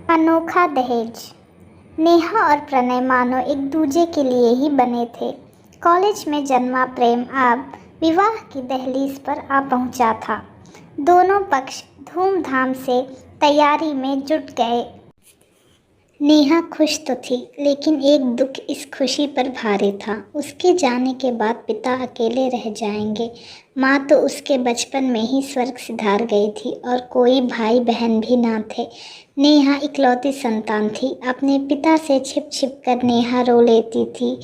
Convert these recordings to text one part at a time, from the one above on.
अनोखा दहेज। नेहा और प्रणय मानो एक दूजे के लिए ही बने थे। कॉलेज में जन्मा प्रेम अब विवाह की दहलीज पर आ पहुंचा था। दोनों पक्ष धूमधाम से तैयारी में जुट गए। नेहा खुश तो थी, लेकिन एक दुख इस खुशी पर भारी था। उसके जाने के बाद पिता अकेले रह जाएंगे। माँ तो उसके बचपन में ही स्वर्ग सिधार गई थी और कोई भाई बहन भी ना थे। नेहा इकलौती संतान थी। अपने पिता से छिप छिप कर नेहा रो लेती थी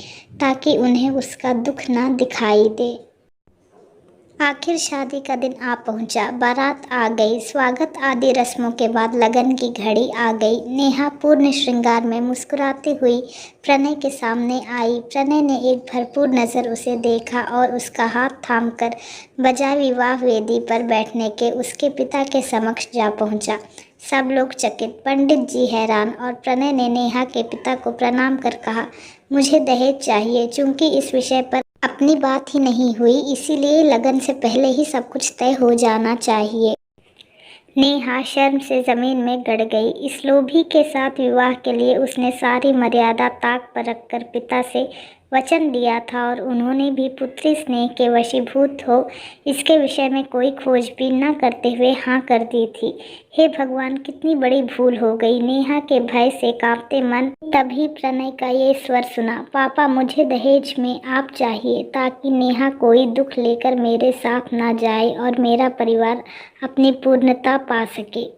ताकि उन्हें उसका दुख ना दिखाई दे। आखिर शादी का दिन आ पहुंचा। बारात आ गई। स्वागत आदि रस्मों के बाद लगन की घड़ी आ गई। नेहा पूर्ण श्रृंगार में मुस्कुराती हुई प्रणय के सामने आई। प्रणय ने एक भरपूर नज़र उसे देखा और उसका हाथ थामकर बजाय विवाह वेदी पर बैठने के उसके पिता के समक्ष जा पहुंचा। सब लोग चकित, पंडित जी हैरान और प्रणय ने नेहा के पिता को प्रणाम कर कहा, मुझे दहेज चाहिए। चूंकि इस विषय पर अपनी बात ही नहीं हुई, इसीलिए लगन से पहले ही सब कुछ तय हो जाना चाहिए। नेहा शर्म से ज़मीन में गड़ गई। इस लोभी के साथ विवाह के लिए उसने सारी मर्यादा ताक पर रखकर पिता से वचन दिया था और उन्होंने भी पुत्री स्नेह के वशीभूत हो इसके विषय में कोई खोजबीन न करते हुए हाँ कर दी थी। हे भगवान, कितनी बड़ी भूल हो गई। नेहा के भय से कांपते मन तभी प्रणय का ये स्वर सुना, पापा मुझे दहेज में आप चाहिए ताकि नेहा कोई दुख लेकर मेरे साथ ना जाए और मेरा परिवार अपनी पूर्णता पा सके।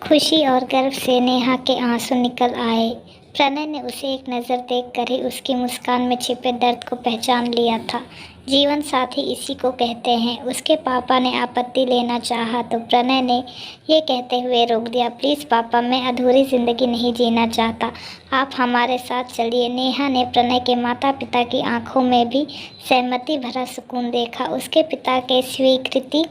खुशी और गर्व से नेहा के आंसू निकल आए। प्रणय ने उसे एक नज़र देखकर ही उसकी मुस्कान में छिपे दर्द को पहचान लिया था। जीवन साथी इसी को कहते हैं। उसके पापा ने आपत्ति लेना चाहा तो प्रणय ने ये कहते हुए रोक दिया, प्लीज़ पापा, मैं अधूरी ज़िंदगी नहीं जीना चाहता, आप हमारे साथ चलिए। नेहा ने प्रणय के माता पिता की आंखों में भी सहमति भरा सुकून देखा। उसके पिता के स्वीकृति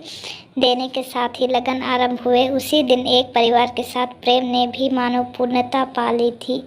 देने के साथ ही लगन आरंभ हुए। उसी दिन एक परिवार के साथ प्रेम ने भी मानो पूर्णता पा ली थी।